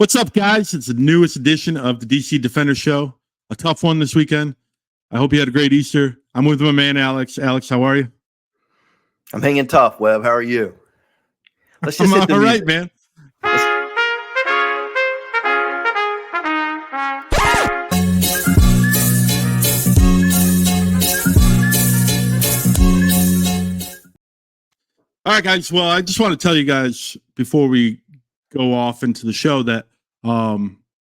What's up, guys? It's the newest edition of the DC Defender Show. A tough one this weekend. I hope you had a great Easter. I'm with my man, Alex. Alex, how are you? I'm hanging tough, Webb. How are you? Let's just hit the music. All right, man. All right, guys. Well, I just want to tell you guys before we go off into the show that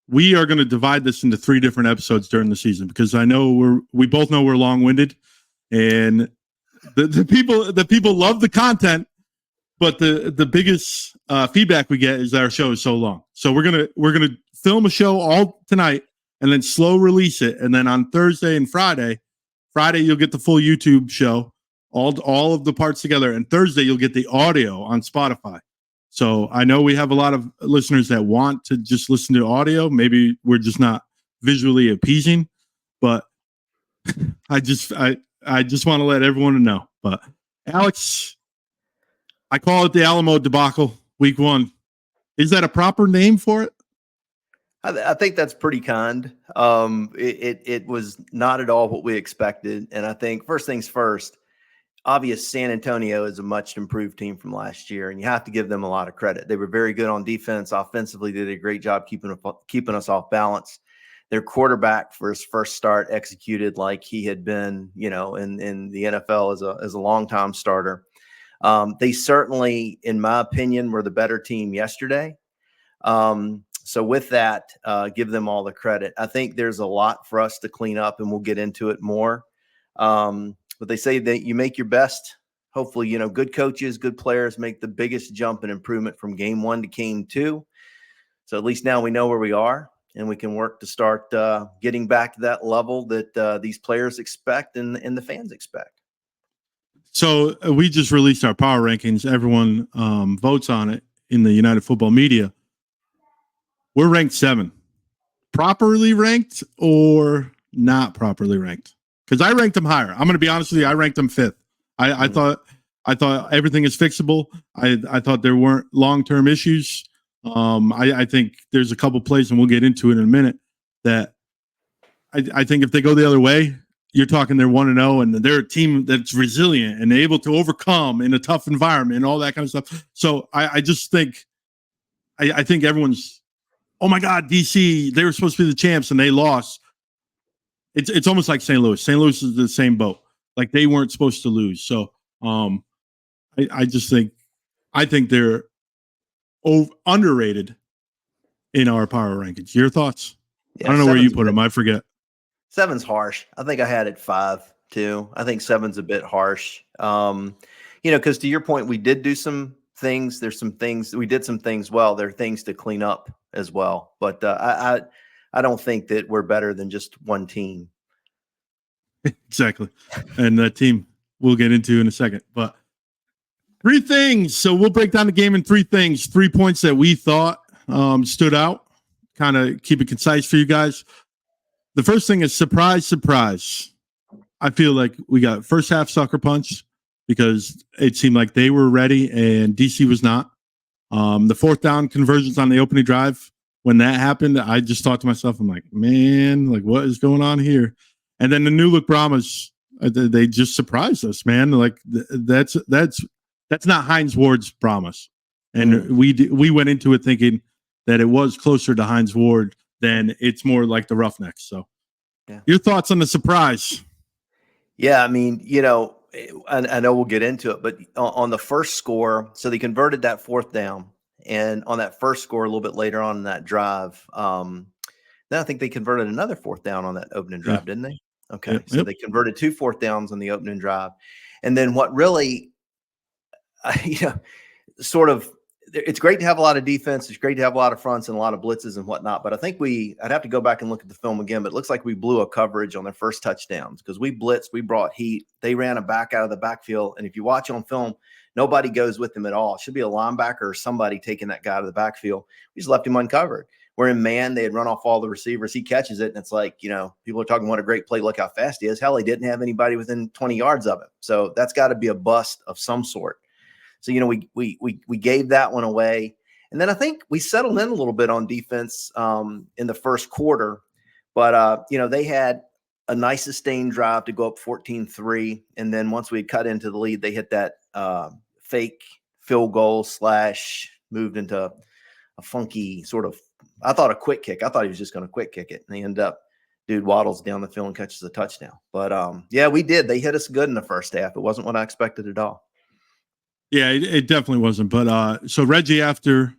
we are going to divide this into 3 different episodes during the season, because I know we both know we're long-winded, and the people love the content, but the biggest feedback we get is that our show is so long. So we're gonna film a show all tonight and then slow release it, and then on Thursday and Friday you'll get the full YouTube show, all of the parts together, and Thursday you'll get the audio on Spotify. So I know we have a lot of listeners that want to just listen to audio. Maybe we're just not visually appeasing, but I just want to let everyone know. But Alex, I call it the Alamo debacle, week 1. Is that a proper name for it? I think that's pretty kind. It was not at all what we expected. And I think first things first, obvious San Antonio is a much improved team from last year, and you have to give them a lot of credit. They were very good on defense. Offensively, they did a great job keeping us off balance. Their quarterback for his first start executed like he had been, in the NFL as a longtime starter. They certainly, in my opinion, were the better team yesterday. So with that, give them all the credit. I think there's a lot for us to clean up, and we'll get into it more. But they say that you make your best. Hopefully, good coaches, good players make the biggest jump and improvement from game 1 to game 2. So at least now we know where we are, and we can work to start getting back to that level that these players expect and the fans expect. So we just released our power rankings. Everyone votes on it in the United Football Media. We're ranked 7. Properly ranked or not properly ranked? Because I ranked them higher. I'm going to be honest with you. I ranked them 5th. I thought everything is fixable. I thought there weren't long-term issues. I think there's a couple plays, and we'll get into it in a minute, that I think if they go the other way, you're talking they're 1-0, and they're a team that's resilient and able to overcome in a tough environment and all that kind of stuff. So I just think I think everyone's, oh my God, DC, they were supposed to be the champs and they lost. It's almost like St. Louis. St. Louis is the same boat. Like, they weren't supposed to lose. So I just think they're underrated in our power rankings. Your thoughts? Yeah, I don't know where you put them. I forget. 7's harsh. I think I had it 5 too. I think 7's a bit harsh. Because to your point, we did do some things. There's some things we did some things well. There are things to clean up as well. But I don't think that we're better than just one team. Exactly. And that team we'll get into in a second. But 3 things. So we'll break down the game in 3 things. 3 points that we thought stood out. Kind of keep it concise for you guys. The first thing is surprise, surprise. I feel like we got first half sucker punch because it seemed like they were ready and DC was not. The 4th down conversions on the opening drive, when that happened, I just thought to myself, I'm like, man, like, what is going on here? And then the new look Brahmas, they just surprised us, man. Like, that's not Hines Ward's Brahmas. And we went into it thinking that it was closer to Hines Ward than it's more like the Roughnecks. So your thoughts on the surprise? Yeah, I mean, I know we'll get into it, but on the first score, so they converted that 4th down. And on that first score, a little bit later on in that drive, then I think they converted another 4th down on that opening drive, didn't they? Okay, so they converted 2 4th downs on the opening drive. And then what really, sort of, it's great to have a lot of defense. It's great to have a lot of fronts and a lot of blitzes and whatnot. But I think I'd have to go back and look at the film again, but it looks like we blew a coverage on their first touchdowns because we blitzed, we brought heat. They ran a back out of the backfield. And if you watch on film, nobody goes with him at all. It should be a linebacker or somebody taking that guy to the backfield. We just left him uncovered. We're in man. They had run off all the receivers. He catches it. And it's like, people are talking, what a great play. Look how fast he is. Hell, he didn't have anybody within 20 yards of him. So that's got to be a bust of some sort. So, we gave that one away. And then I think we settled in a little bit on defense in the first quarter. But, they had a nice sustained drive to go up 14-3. And then once we cut into the lead, they hit that fake field goal / moved into a funky sort of, I thought a quick kick. I thought he was just going to quick kick it. And they end up, dude waddles down the field and catches a touchdown. But, yeah, we did. They hit us good in the first half. It wasn't what I expected at all. Yeah, it definitely wasn't. But so Reggie, after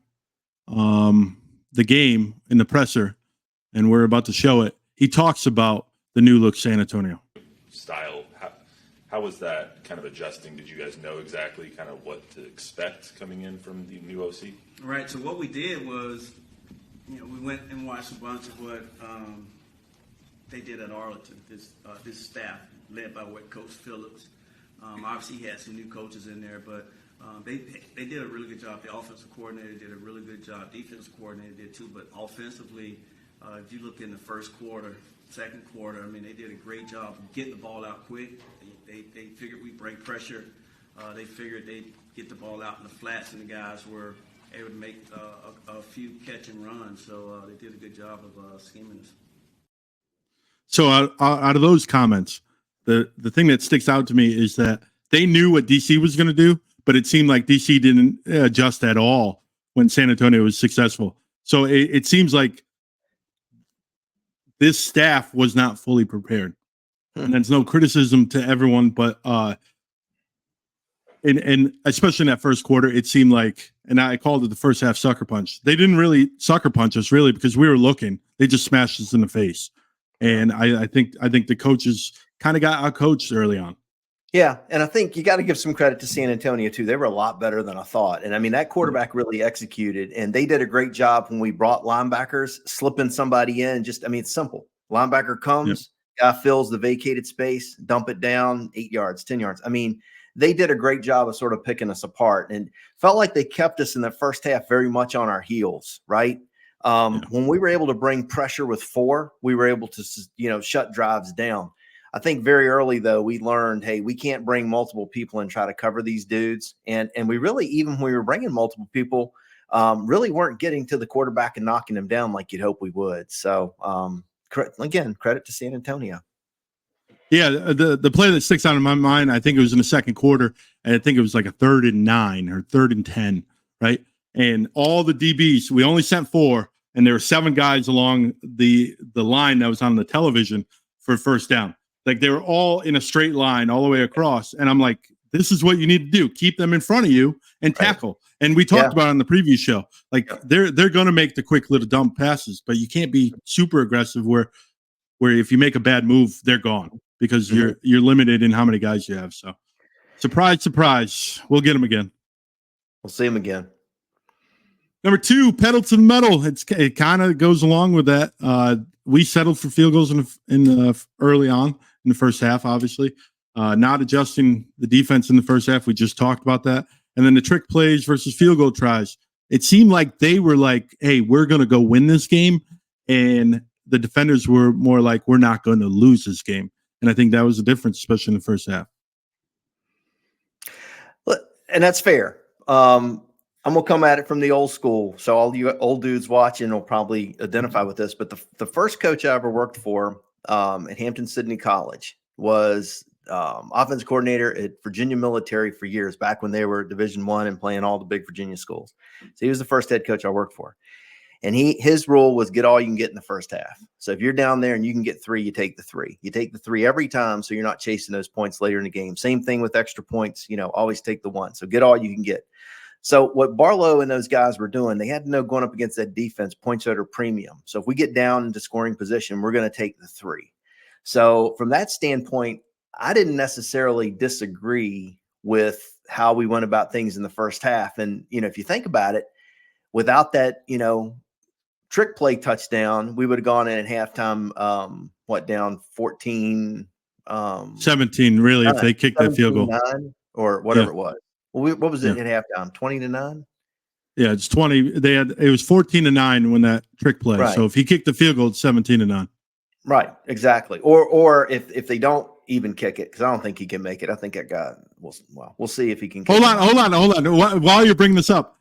the game in the presser, and we're about to show it, he talks about the new look San Antonio style. How was that kind of adjusting? Did you guys know exactly kind of what to expect coming in from the new OC? Right. So what we did was, we went and watched a bunch of what they did at Arlington. This staff led by Coach Phillips. Obviously, he had some new coaches in there, but they did a really good job. The offensive coordinator did a really good job. Defensive coordinator did too. But offensively, if you look in the first quarter, second quarter, they did a great job of getting the ball out quick. They figured we'd bring pressure. They figured they'd get the ball out in the flats, and the guys were able to make a few catch and runs. So they did a good job of scheming us. So out of those comments, the thing that sticks out to me is that they knew what DC was going to do, but it seemed like DC didn't adjust at all when San Antonio was successful. So it seems like this staff was not fully prepared. And that's no criticism to everyone, but and especially in that first quarter, it seemed like, and I called it the first half sucker punch. They didn't really sucker punch us really because we were looking. They just smashed us in the face. And I think the coaches kind of got outcoached early on. Yeah, and I think you got to give some credit to San Antonio too. They were a lot better than I thought. And that quarterback really executed, and they did a great job when we brought linebackers, slipping somebody in. It's simple. Linebacker comes, guy fills the vacated space, dump it down 8 yards, 10 yards. They did a great job of sort of picking us apart, and felt like they kept us in the first half very much on our heels, right? When we were able to bring pressure with 4, we were able to, shut drives down. I think very early, though, we learned, hey, we can't bring multiple people and try to cover these dudes. And we really, even when we were bringing multiple people, really weren't getting to the quarterback and knocking him down like you'd hope we would. So, again, credit to San Antonio. Yeah, the play that sticks out in my mind, I think it was in the second quarter, and I think it was like a 3rd and 9 or 3rd and 10, right? And all the DBs, we only sent 4, and there were 7 guys along the line that was on the television for first down. Like they were all in a straight line all the way across. And I'm like, this is what you need to do. Keep them in front of you and tackle. Right. And we talked about it on the previous show. Like they're going to make the quick little dump passes, but you can't be super aggressive where if you make a bad move, they're gone because you're limited in how many guys you have. So surprise, surprise. We'll get them again. We'll see them again. Number 2, pedal to the metal. It kind of goes along with that. We settled for field goals in early on in the first half, obviously. Not adjusting the defense in the first half. We just talked about that. And then the trick plays versus field goal tries. It seemed like they were like, hey, we're going to go win this game. And the defenders were more like, we're not going to lose this game. And I think that was the difference, especially in the first half. And that's fair. I'm going to come at it from the old school. So all you old dudes watching will probably identify with this. But the first coach I ever worked for at Hampton-Sydney College was offensive coordinator at Virginia Military for years, back when they were Division I and playing all the big Virginia schools. So he was the first head coach I worked for. And his rule was get all you can get in the first half. So if you're down there and you can get 3, you take the 3. You take the 3 every time so you're not chasing those points later in the game. Same thing with extra points, always take the 1. So get all you can get. So what Barlow and those guys were doing, they had to know going up against that defense, points at a premium. So if we get down into scoring position, we're going to take the 3. So from that standpoint, I didn't necessarily disagree with how we went about things in the first half. And, if you think about it, without that, trick play touchdown, we would have gone in at halftime, down 14. 17, really, if they kicked that field goal. Or whatever it was. Well, what was it at halftime? 20-9? Yeah, it's 20. It was 14-9 when that trick play. Right. So if he kicked the field goal, it's 17-9. Right, exactly. Or if they don't even kick it, because I don't think he can make it. I think that guy we'll see if he can. Hold on. While you're bringing this up,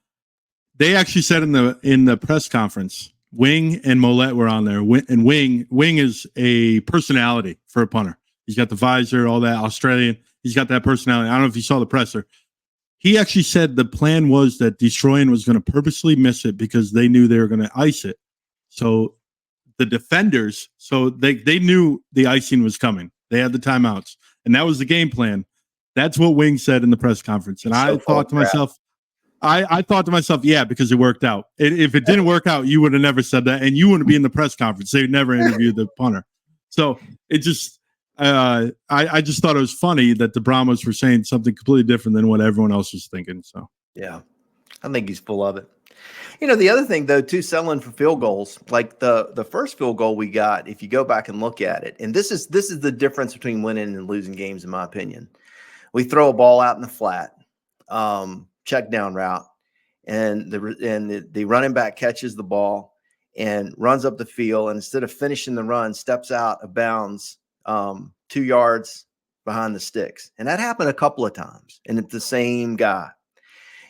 they actually said in the press conference, Wing and Mollett were on there. And Wing is a personality for a punter. He's got the visor, all that Australian. He's got that personality. I don't know if you saw the presser. He actually said the plan was that Destroying was going to purposely miss it because they knew they were going to ice it. So the defenders, they knew the icing was coming. They had the timeouts, and that was the game plan. That's what Wing said in the press conference. And I thought to myself, yeah, because it worked out. If it didn't work out, you would have never said that, and you wouldn't be in the press conference. They would never interview the punter. So it just, I just thought it was funny that the Brahmas were saying something completely different than what everyone else was thinking. So yeah, I think he's full of it. The other thing though, too, settling for field goals, like the first field goal we got, if you go back and look at it, and this is the difference between winning and losing games, in my opinion. We throw a ball out in the flat, check down route, and the running back catches the ball and runs up the field, and instead of finishing the run, steps out of bounds 2 yards behind the sticks. And that happened a couple of times, and it's the same guy.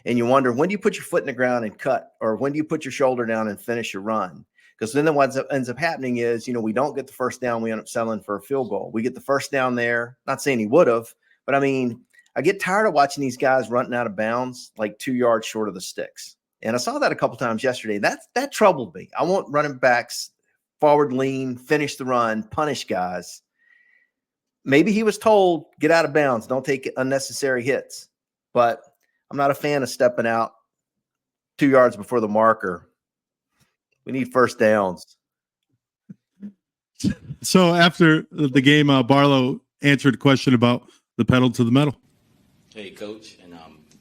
And you wonder, when do you put your foot in the ground and cut, or when do you put your shoulder down and finish your run? Because then what ends up happening is, we don't get the first down. We end up settling for a field goal. We get the first down there. Not saying he would have, but I mean, I get tired of watching these guys running out of bounds like 2 yards short of the sticks. And I saw that a couple times yesterday. That troubled me. I want running backs forward lean, finish the run, punish guys. Maybe he was told, get out of bounds, don't take unnecessary hits. But I'm not a fan of stepping out 2 yards before the marker. We need first downs. So after the game, Barlow answered a question about the pedal to the metal. Hey, Coach, and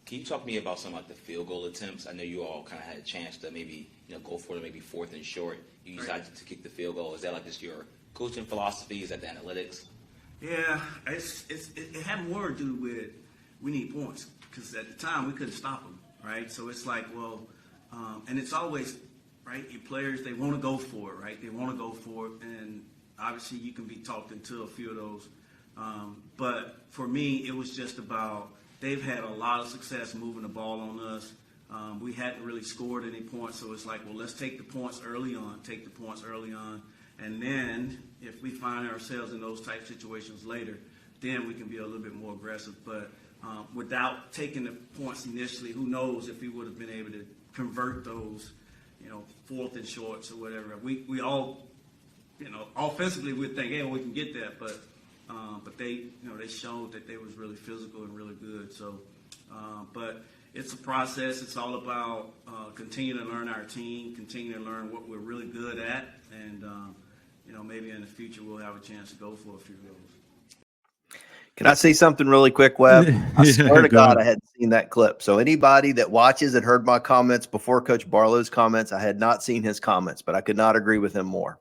can you talk to me about some like the field goal attempts? I know you all kind of had a chance to maybe go for it, maybe fourth and short. You decided to kick the field goal. Is that like just your coaching philosophy? Is that the analytics? Yeah, it had more to do with we need points, because at the time we couldn't stop them, right? So it's like, well, and it's always, right, your players, they want to go for it, right? They want to go for it, and obviously you can be talked into a few of those. But for me, it was just about, they've had a lot of success moving the ball on us. We hadn't really scored any points, so it's like, well, let's take the points early on, and then if we find ourselves in those type situations later, then we can be a little bit more aggressive. But without taking the points initially, who knows if we would have been able to convert those, fourth and shorts or whatever. We all, offensively we'd think, hey, we can get that, but they, they showed that they was really physical and really good. So, but it's a process. It's all about continuing to learn our team, continue to learn what we're really good at, and maybe in the future we'll have a chance to go for a few of those. Can I say something really quick, Webb? I swear to God, I hadn't seen that clip. So anybody that watches and heard my comments before Coach Barlow's comments, I had not seen his comments, but I could not agree with him more.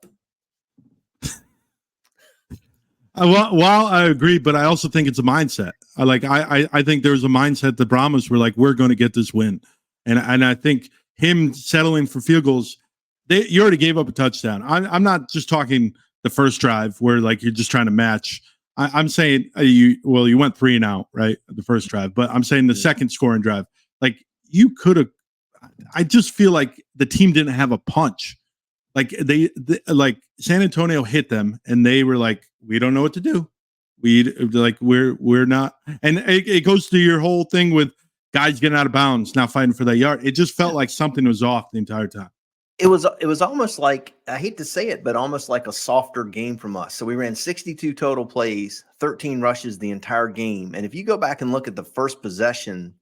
Well, I agree, but I also think it's a mindset. I think there's a mindset the Brahmas were like, we're going to get this win, and I think him settling for field goals, you already gave up a touchdown. I'm not just talking the first drive where like you're just trying to match. I'm saying you went 3 and out, right? The first drive, but I'm saying the second scoring drive, like you could have. I just feel like the team didn't have a punch. Like they like San Antonio hit them, and they were like, we don't know what to do. We're not, and it goes to your whole thing with guys getting out of bounds, not fighting for that yard. It just felt like something was off the entire time. It was almost like, I hate to say it, but almost like a softer game from us. So we ran 62 total plays, 13 rushes the entire game. And if you go back and look at the first possession,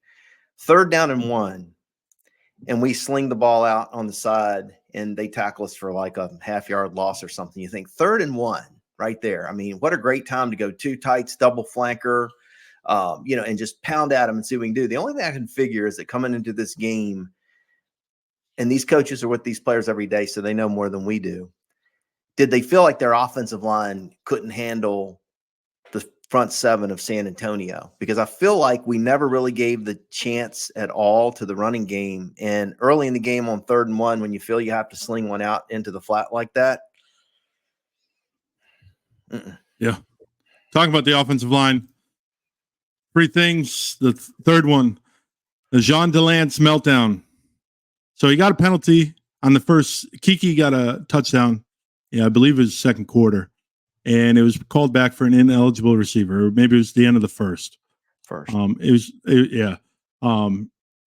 3rd down and 1, and we sling the ball out on the side and they tackle us for like a half-yard loss or something, you think 3rd and 1 right there. I mean, what a great time to go 2 tights, double flanker, and just pound at them and see what we can do. The only thing I can figure is that coming into this game, and these coaches are with these players every day, so they know more than we do. Did they feel like their offensive line couldn't handle the front 7 of San Antonio? Because I feel like we never really gave the chance at all to the running game. And early in the game on 3rd and 1, when you feel you have to sling one out into the flat like that. Yeah. Talking about the offensive line, 3 things. The third one, the Jean Delance meltdown. So he got a penalty on the first. Kiki got a touchdown. Yeah, I believe it was second quarter, and it was called back for an ineligible receiver. Or maybe it was the end of the first.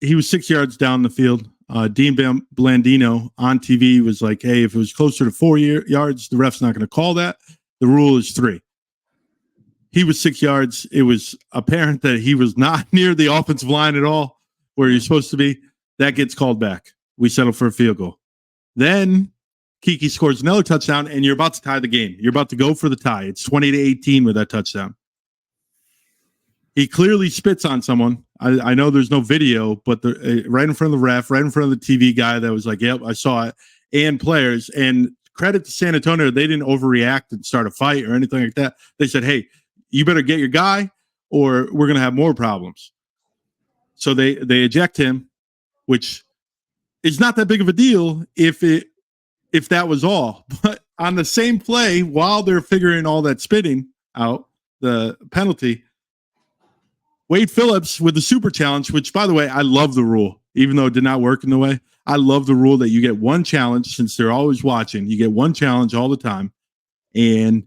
He was 6 yards down the field. Dean Blandino on TV was like, "Hey, if it was closer to 4 yards, the ref's not going to call that. The rule is 3." He was 6 yards. It was apparent that he was not near the offensive line at all, where he's supposed to be. That gets called back. We settle for a field goal. Then Kiki scores another touchdown, and you're about to tie the game. You're about to go for the tie. It's 20-18 with that touchdown. He clearly spits on someone. I know there's no video, but right in front of the ref, right in front of the TV guy that was like, "Yep, I saw it," and players. And credit to San Antonio, they didn't overreact and start a fight or anything like that. They said, "Hey, you better get your guy, or we're going to have more problems." So they eject him, which is not that big of a deal if that was all. But on the same play, while they're figuring all that spitting out, the penalty, Wade Phillips with the super challenge, which, by the way, I love the rule, even though it did not work in the way. I love the rule that you get one challenge since they're always watching. You get one challenge all the time, and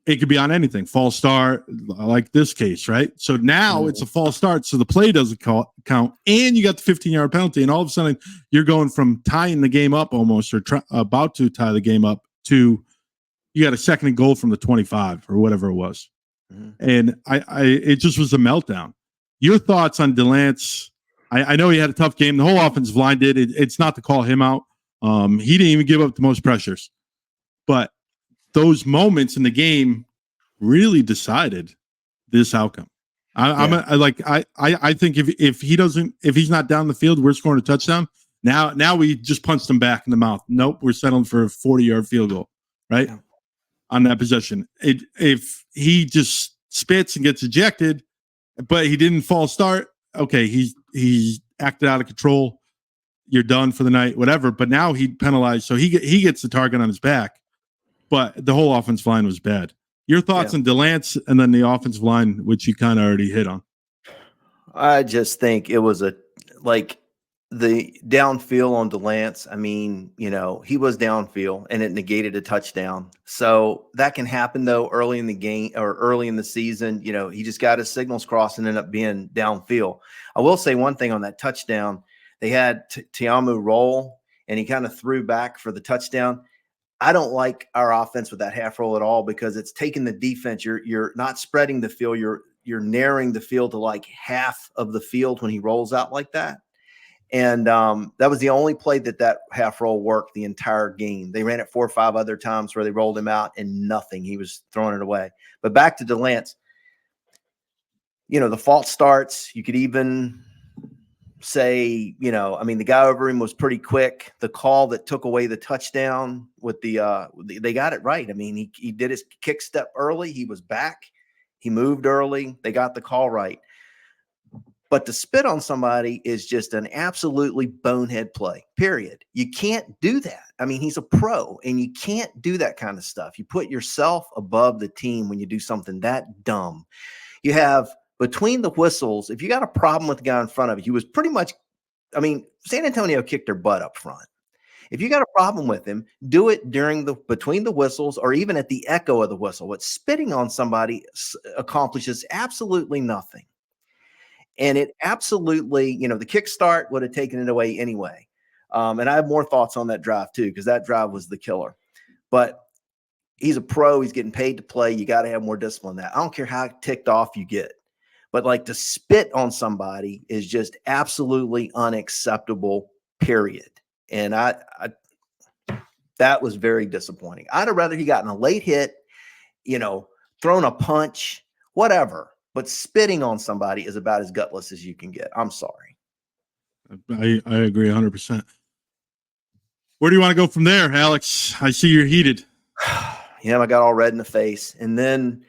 it could be on anything. False start, like this case, right? So now it's a false start, so the play doesn't count, and you got the 15-yard penalty, and all of a sudden you're going from tying the game up almost, or about to tie the game up, to you got a second and goal from the 25 or whatever it was. And it just was a meltdown. Your thoughts on Delance? I know he had a tough game. The whole offensive line did. It's not to call him out. He didn't even give up the most pressures, but those moments in the game really decided this outcome. I think if he's not down the field, we're scoring a touchdown. Now we just punched him back in the mouth. Nope, we're settling for a 40-yard field goal, right? Yeah. On that possession. If he just spits and gets ejected, but he didn't false start, okay, he acted out of control. You're done for the night, whatever. But now he penalized, so he gets the target on his back. But the whole offensive line was bad. Your thoughts on Delance and then the offensive line, which you kind of already hit on? I just think it was the downfield on Delance. I mean, he was downfield and it negated a touchdown. So that can happen though early in the game or early in the season. He just got his signals crossed and ended up being downfield. I will say one thing on that touchdown. They had Tiamu roll and he kind of threw back for the touchdown. I don't like our offense with that half roll at all because it's taking the defense. You're not spreading the field. You're narrowing the field to like half of the field when he rolls out like that. And that was the only play that half roll worked the entire game. They ran it 4 or 5 other times where they rolled him out and nothing. He was throwing it away. But back to Delance, the false starts, you could even say, the guy over him was pretty quick. The call that took away the touchdown with they got it right. I mean, he did his kick step early. He was back. He moved early. They got the call right. But to spit on somebody is just an absolutely bonehead play, period. You can't do that. I mean, he's a pro, and you can't do that kind of stuff. You put yourself above the team when you do something that dumb. You have between the whistles, if you got a problem with the guy in front of you, he was pretty much, San Antonio kicked their butt up front. If you got a problem with him, do it between the whistles or even at the echo of the whistle. What spitting on somebody accomplishes absolutely nothing. And it absolutely, the kickstart would have taken it away anyway. And I have more thoughts on that drive too, because that drive was the killer. But he's a pro. He's getting paid to play. You got to have more discipline than that. I don't care how ticked off you get. But to spit on somebody is just absolutely unacceptable, period. And that was very disappointing. I'd have rather he gotten a late hit, thrown a punch, whatever. But spitting on somebody is about as gutless as you can get. I'm sorry. I agree 100%. Where do you want to go from there, Alex? I see you're heated. I got all red in the face. And then,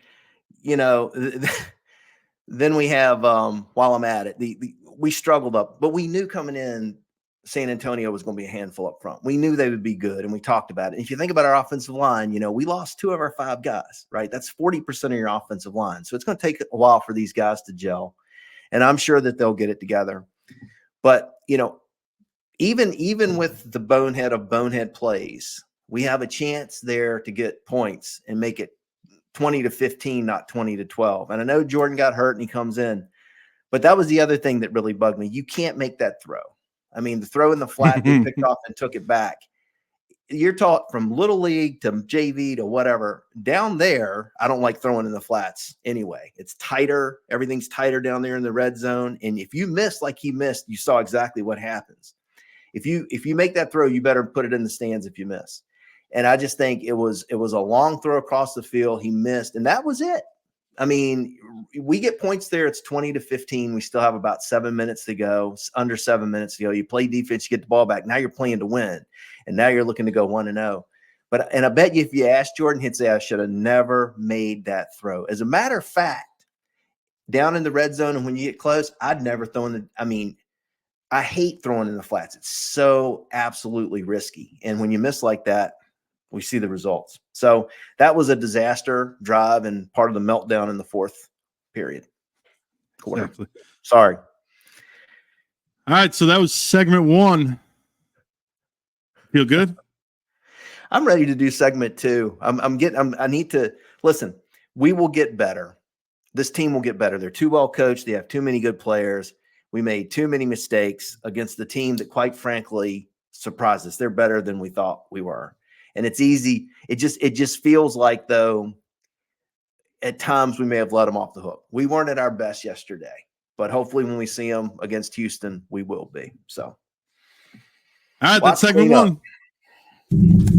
then we have, while I'm at it, we struggled up. But we knew coming in, San Antonio was going to be a handful up front. We knew they would be good, and we talked about it. If you think about our offensive line, we lost 2 of our 5 guys, right? That's 40% of your offensive line. So it's going to take a while for these guys to gel, and I'm sure that they'll get it together. But, even with the bonehead plays, we have a chance there to get points and make it 20-15, not 20-12. And I know Jordan got hurt and he comes in, but that was the other thing that really bugged me. You can't make that throw. I mean, the throw in the flat, they picked off and took it back. You're taught from little league to JV to whatever down there. I don't like throwing in the flats anyway. It's tighter. Everything's tighter down there in the red zone. And if you miss like he missed, you saw exactly what happens. If you make that throw, you better put it in the stands if you miss. And I just think it was a long throw across the field. He missed, and that was it. I mean, we get points there. It's 20-15. We still have about 7 minutes to go, under 7 minutes to go. You play defense, you get the ball back. Now you're playing to win, and now you're looking to go 1-0. And I bet you if you ask Jordan, he'd say, I should have never made that throw. As a matter of fact, down in the red zone and when you get close, I'd never thrown I hate throwing in the flats. It's so absolutely risky. And when you miss like that, we see the results. So that was a disaster drive and part of the meltdown in the fourth period. Exactly. Sorry. All right. So that was segment 1. Feel good? I'm ready to do segment 2. I need to listen. We will get better. This team will get better. They're too well coached. They have too many good players. We made too many mistakes against the team that, quite frankly, surprised us. They're better than we thought we were. And it's easy. It just feels like, though, at times we may have let them off the hook. We weren't at our best yesterday, but hopefully when we see them against Houston, we will be. So, all right, that's segment 1.